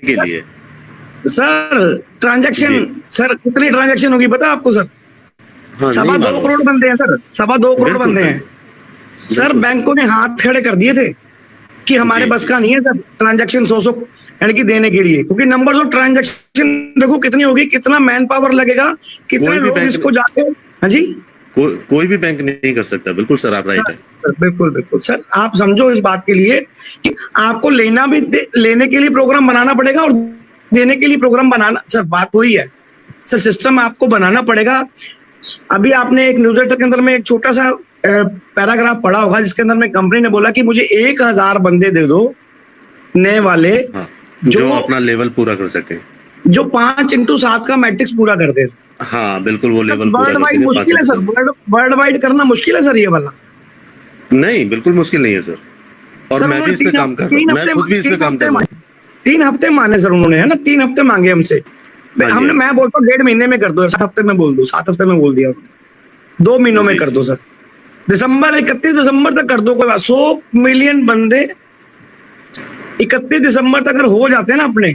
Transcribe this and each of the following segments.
के लिए? Sir transaction, sir कितनी ट्रांजैक्शन होगी पता आपको सर? हाँ, 2.25 करोड़ बनते हैं सर, 2.25 करोड़ बनते हैं सर। बैंकों ने हाथ खड़े कर दिए थे कि हमारे बस का नहीं है सर ट्रांजैक्शन 100 यानी कि देने के लिए, क्योंकि नंबर्स ऑफ ट्रांजैक्शन देखो कितनी होगी, कितना मैन पावर लगेगा, कितने लोग इसको जाके। हाँ जी, कोई भी बैंक नहीं कर सकता। बिल्कुल सर, आप राइट है। बिल्कुल बिल्कुल सर, आप समझो इस बात के लिए कि आपको लेने के लिए प्रोग्राम बनाना पड़ेगा और देने के लिए प्रोग्राम बनाना। सर बात वही है सर, सिस्टम आपको बनाना पड़ेगा। अभी आपने एक न्यूज़लेटर के अंदर में एक छोटा सा पैराग्राफ पढ़ा होगा जिसके अंदर में कंपनी ने बोला कि मुझे 1000 बंदे दे दो नए वाले, हाँ, जो अपना लेवल पूरा कर सके, जो 5x7 का मैट्रिक्स पूरा कर दे। हाँ बिल्कुल, वो लेवल पूरा कर सके। मुश्किल है सर, वर्ल्ड वाइड करना मुश्किल है सर ये वाला। नहीं, बिल्कुल मुश्किल नहीं है सर, और मैं भी इस पे काम कर रहा हूँ, मैं खुद भी इस पे काम कर रहा हूँ। 3 हफ्ते माने सर उन्होंने, है ना, 3 हफ्ते मांगे हमसे। हमने, मैं बोलता हूँ 1.5 महीने में कर दो, 7 हफ्ते में बोल दो, 7 हफ्ते में बोल दिया, 2 महीनों में कर दो सर। 31 दिसंबर तक कर दो, कोई बात। 100 मिलियन बंदे 31 दिसंबर तक अगर हो जाते हैं ना अपने,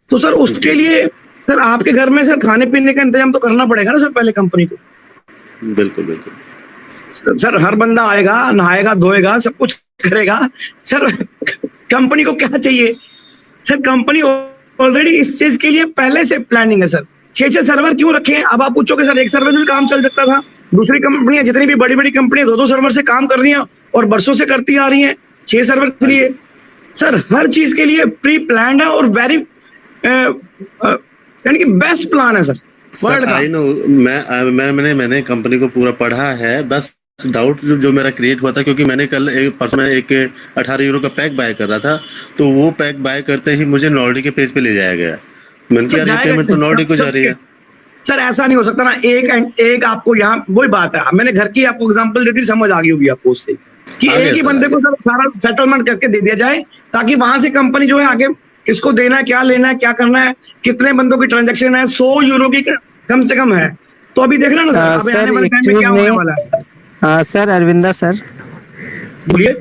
तो सर उसके लिए सर आपके घर में सर खाने पीने का इंतजाम तो करना पड़ेगा ना सर पहले कंपनी को। बिल्कुल बिल्कुल सर हर बंदा आएगा, नहाएगा, धोएगा, सब कुछ करेगा सर। कंपनी को क्या चाहिए सर? कंपनी ऑलरेडी इस चीज के लिए पहले से प्लानिंग है सर। 6 सर्वर क्यों रखे हैं? अब आप पूछोगे सर एक सर्वर से भी काम चल सकता था। दूसरी कंपनियां, जितनी भी बड़ी बड़ी कंपनियां 2-2 सर्वर से काम कर रही हैं और बरसों से करती आ रही हैं। 6 सर्वर के लिए सर हर चीज के लिए प्री प्लान है और वेरी यानी कि बेस्ट प्लान है सर वर्ल्ड का। आई नो, मैंने कंपनी को पूरा पढ़ा है। बस डाउट जो मेरा क्रिएट हुआ था, क्योंकि मैंने कल परसों एक 18 यूरो का पैक बाय कर रहा था, तो वो पैक बाय करते ही मुझे नॉर्डिक के पेज पे ले जाया गया। मैंने कहा यार ये पेमेंट तो नॉर्डिक को जा रही है। सर ऐसा नहीं हो सकता ना, एक आपको यहाँ वही बात है, मैंने घर की आपको एग्जांपल दे दी, समझ आ गई होगी आपको उससे कि एक ही बंदे को सर सारा सेटलमेंट करके दे दिया जाए, ताकि वहां से कंपनी जो है आगे किसको देना है, क्या लेना है, क्या करना है, कितने बंदों की ट्रांजैक्शन है, 100 यूरो की कम से कम है। तो अभी देख रहे ना सर, आने वाले टाइम में क्या होने वाला है। सर अरविंदर सर बोलिए।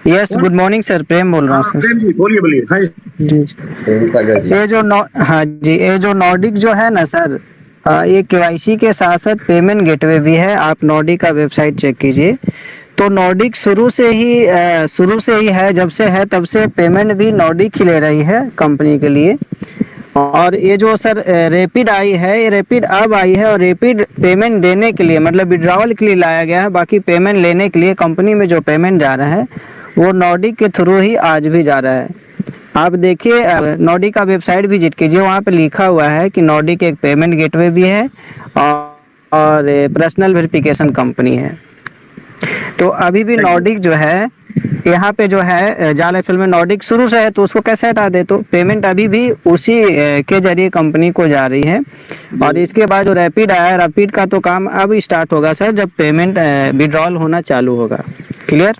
यस, गुड मॉर्निंग सर, प्रेम बोल रहा हूँ सर। बोलिए बोलिए। हाँ जी, ये जो नॉर्डिक जो है ना सर, ये केवाईसी के साथ साथ पेमेंट गेटवे भी है। आप नॉर्डिक का वेबसाइट चेक कीजिए, तो नॉर्डिक शुरू से ही है, जब से है तब से पेमेंट भी नॉर्डिक ही ले रही है कंपनी के लिए। और ये जो सर रैपिड आई है, ये रैपिड अब आई है, और रैपिड पेमेंट देने के लिए मतलब विड्रॉवल के लिए लाया गया है। बाकी पेमेंट लेने के लिए कंपनी में जो पेमेंट जा रहा है वो नॉर्डिक के थ्रू ही आज भी जा रहा है। आप देखिए, नॉर्डिक का वेबसाइट विजिट कीजिए, वहाँ पे लिखा हुआ है कि नॉर्डिक एक पेमेंट गेटवे भी है और पर्सनल वेरिफिकेशन कंपनी है। तो अभी भी नॉर्डिक जो है यहाँ पे जो है जाल फिल्म में नॉर्डिक शुरू से है, तो उसको कैसे हटा दे? तो पेमेंट अभी भी उसी के जरिए कंपनी को जा रही है। और इसके बाद जो रैपिड आया, रैपिड का तो काम अब स्टार्ट होगा सर, जब पेमेंट विड्रॉल होना चालू होगा। क्लियर?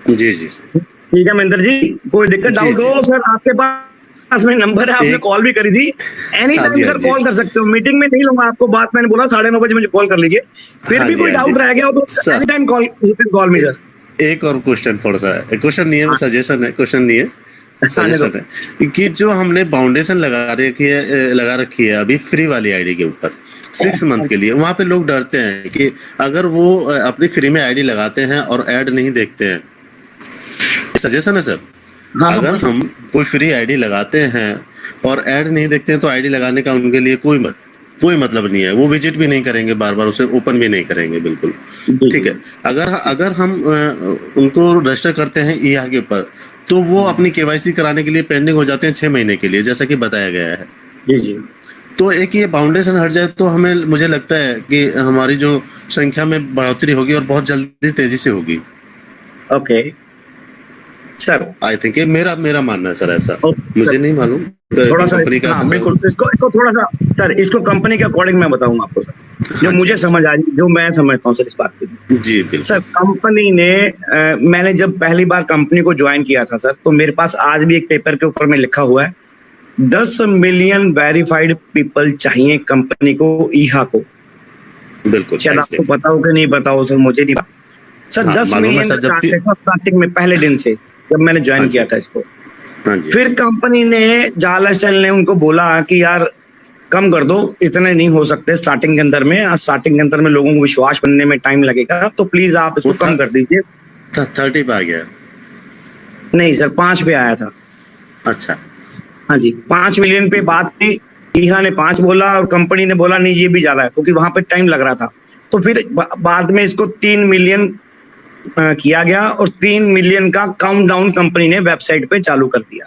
जी जी ठीक है महेंद्र जी, कोई दिक्कत डाउट हो सर आपके पास में नंबर है, आपने कॉल भी करी थी, एनी टाइम सर कॉल कर सकते हो। मीटिंग में नहीं लूंगा आपको, बात मैंने बोला 9:30 बजे मुझे कॉल कर लीजिए। फिर भी कोई डाउट रह गया हो तो एनी टाइम कॉल मी सर। एक और क्वेश्चन, थोड़ा सा क्वेश्चन नहीं है, सजेशन है, क्वेश्चन नहीं है, सजेशन है कि जो हमने फाउंडेशन लगा रखी है अभी फ्री वाली आईडी के ऊपर 6 मंथ के लिए, वहाँ पे लोग डरते हैं कि अगर वो अपनी फ्री में आईडी लगाते हैं और ऐड नहीं देखते हैं, सजेशन है सर, अगर हम कोई फ्री आईडी लगाते हैं और ऐड नहीं देखते हैं तो आईडी लगाने का उनके लिए कोई मतलब नहीं है, वो विजिट भी नहीं करेंगे, बार बार उसे ओपन भी नहीं करेंगे। बिल्कुल ठीक है। अगर हम उनको रजिस्टर करते हैं ईहा के ऊपर, तो वो अपनी केवाईसी कराने के लिए पेंडिंग हो जाते हैं 6 महीने के लिए, जैसा कि बताया गया है। जी जी। तो एक ये फाउंडेशन हट जाए तो मुझे लगता है कि हमारी जो संख्या में बढ़ोतरी होगी और बहुत जल्दी तेजी से होगी। ओके सर, आई थिंक ये मेरा मानना है सर, ऐसा मुझे नहीं मालूम थोड़ा सा बिल्कुल इसको थोड़ा सा सर, इसको कंपनी के अकॉर्डिंग मैं बताऊंगा आपको सर, जो मुझे समझ आ रही, जो मैं समझता हूँ सर इस बात की। जी बिल्कुल सर, कंपनी ने मैंने जब पहली बार कंपनी को ज्वाइन किया था सर, तो मेरे पास आज भी एक पेपर के ऊपर में लिखा हुआ है 10 मिलियन वेरीफाइड पीपल चाहिए कंपनी को, ईहा को। बिल्कुल, शायद आपको पता हो कि नहीं पता हो सर, मुझे नहीं पता सर। 10 मिलियन स्टार्टिंग में पहले दिन से जब मैंने ज्वाइन किया था इसको, फिर कंपनी ने, जालचल ने उनको बोला कि यार कम कर दो, इतने नहीं हो सकते स्टार्टिंग के अंदर में, स्टार्टिंग के अंदर में लोगों को विश्वास बनने में टाइम लगेगा, तो प्लीज आप इसको कम कर दीजिए। 30 पे आ गया? नहीं सर, 5 पे आया था। अच्छा, हाँ जी, 5 मिलियन पे बात थी। ईहा ने 5 बोला और कंपनी ने बोला नहीं ये भी ज्यादा है, क्योंकि वहां पे टाइम लग रहा था। तो फिर बाद में इसको 3 मिलियन किया गया और 3 मिलियन का काउंटडाउन कंपनी ने वेबसाइट पे चालू कर दिया।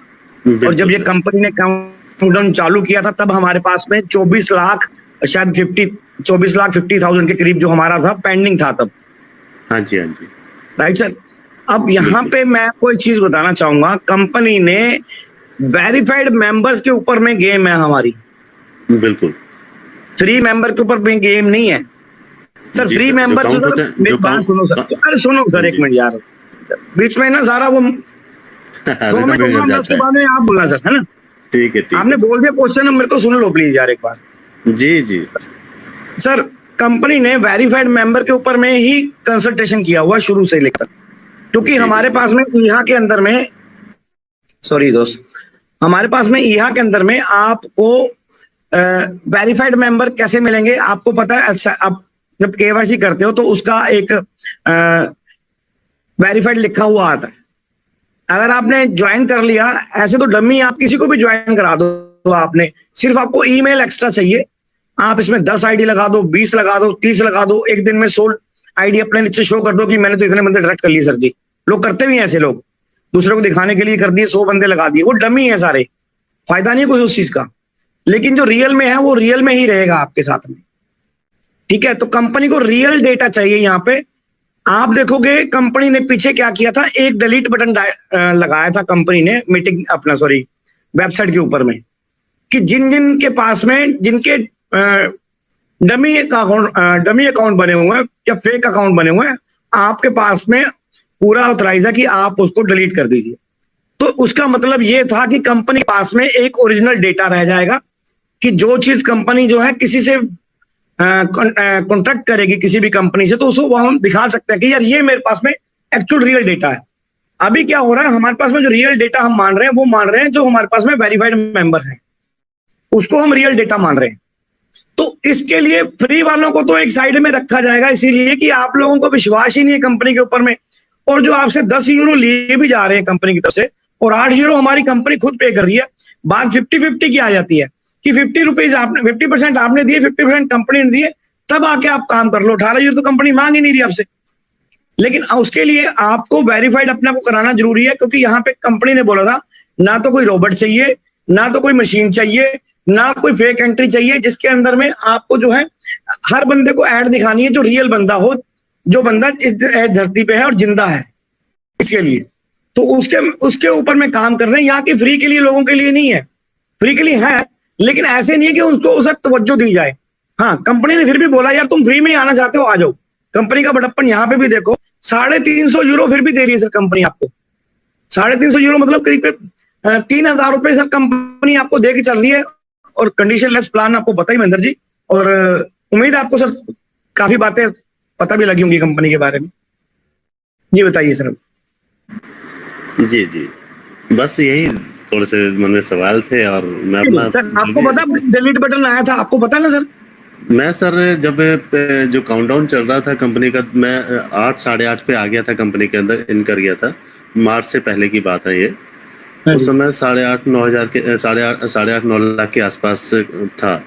और जब ये कंपनी ने काउंटडाउन चालू किया था तब हमारे पास में 24 लाख शायद 50,000 के करीब जो हमारा था पेंडिंग था तब। हाँ जी, हाँ जी, राइट सर। अब यहाँ पे मैं कोई चीज बताना चाहूंगा, कंपनी ने वेरीफाइड मेंबर्स के ऊपर में गेम है हमारी, बिल्कुल फ्री मेंबर के ऊपर में गेम नहीं है सर। फ्री मेंबर सुनो सर, अरे सुनो सर एक मिनट यार, बीच में ना सारा वो 2 मिनट उसके बाद में आप बोलना सर, है ना? ठीक है, आपने बोल दिया क्वेश्चन, मेरे को सुन लो प्लीज यार एक बार। जी जी सर, कंपनी ने वेरीफाइड मेंबर के ऊपर में ही कंसल्टेशन किया हुआ शुरू से लेकर, क्योंकि हमारे पास में ईहा के अंदर में, सॉरी दोस्त, हमारे पास में ईहा के अंदर में आपको वेरीफाइड मेंबर कैसे मिलेंगे आपको पता है। आप जब केवाईसी करते हो तो उसका एक वेरीफाइड लिखा हुआ आता है। अगर आपने ज्वाइन कर लिया, ऐसे तो डमी आप किसी को भी ज्वाइन करा दो, तो आपने सिर्फ आपको ईमेल एक्स्ट्रा चाहिए। आप इसमें 10 आईडी लगा दो, 20 लगा दो, 30 लगा दो, एक दिन में 100 आईडी अपने नीचे शो कर दो कि मैंने तो इतने बंदे डायरेक्ट कर लिए सर जी। लोग करते भी हैं ऐसे, लोग दूसरे को दिखाने के लिए कर दिए, 100 बंदे लगा दिए, वो डमी है सारे, फायदा नहीं है कोई उस चीज का। लेकिन जो रियल में है वो रियल में ही रहेगा आपके साथ में, ठीक है? तो कंपनी को रियल डेटा चाहिए यहाँ पे। आप देखोगे कंपनी ने पीछे क्या किया था, एक डिलीट बटन लगाया था कंपनी ने मीटिंग अपना सॉरी वेबसाइट के ऊपर में, कि जिन जिन के पास में जिनके डमी अकाउंट बने हुए हैं या फेक अकाउंट बने हुए हैं, आपके पास में पूरा ऑथराइज है कि आप उसको डिलीट कर दीजिए। तो उसका मतलब ये था कि कंपनी के पास में एक ओरिजिनल डेटा रह जाएगा, कि जो चीज कंपनी जो है किसी से कॉन्ट्रैक्ट करेगी किसी भी कंपनी से, तो उसको वो हम दिखा सकते हैं कि यार ये मेरे पास में एक्चुअल रियल डेटा है। अभी क्या हो रहा है, हमारे पास में जो रियल डेटा हम मान रहे हैं वो मान रहे हैं जो हमारे पास में वेरीफाइड मेंबर है, उसको हम रियल डेटा मान रहे हैं। तो इसके लिए फ्री वालों को तो एक साइड में रखा जाएगा, इसीलिए कि आप लोगों को विश्वास ही नहीं है कंपनी के ऊपर में। और जो आपसे 10 यूरो लिए भी जा रहे हैं कंपनी की तरफ से, और 8 यूरो हमारी कंपनी खुद पे कर रही है, बात 50-50 की आ जाती है कि 50% आपने दिए, 50% कंपनी ने दिए, तब आके आप काम कर लो। 18 यूरो तो कंपनी मांग ही नहीं रही आपसे। लेकिन उसके लिए आपको वेरीफाइड अपने को कराना जरूरी है, क्योंकि यहाँ पे कंपनी ने बोला था ना तो कोई रोबोट चाहिए, ना तो कोई मशीन चाहिए, ना कोई फेक एंट्री चाहिए, जिसके अंदर में आपको जो है हर बंदे को ऐड दिखानी है जो रियल बंदा हो, जो बंदा इस धरती पे है और जिंदा है। इसके लिए तो उसके ऊपर में काम कर रहे हैं। यहाँ की फ्री के लिए लोगों के लिए नहीं है, फ्री के लिए है, लेकिन ऐसे नहीं है कि उसको उस तवज्जो दी जाए। हाँ, कंपनी ने फिर भी बोला यार तुम फ्री में ही आना चाहते हो आ जाओ। कंपनी का बड़प्पन यहाँ पे भी देखो, 350 यूरो फिर भी दे रही है सर कंपनी आपको। 350 यूरो मतलब करीब 3,000 रुपए सर कंपनी आपको दे के चल रही है, और कंडीशन लेस प्लान आपको पता ही महेंद्र जी। और उम्मीद है आपको सर काफी बातें पता भी लगी होंगी कंपनी के बारे में। जी बताइए सर। जी जी, बस यही थोड़े से मन में सवाल थे, और मैं अपना सर आपको पता डिलीट बटन आया था, आपको पता ना सर? मैं सर जब जो काउंटडाउन चल रहा था कंपनी का, मैं 8 साढ़े 8 पे आ गया था कंपनी के अंदर, इन कर गया था। मार्च से पहले की बात है ये। उस समय 8.5-9 हज़ार के 8.5-9 लाख के आसपास था।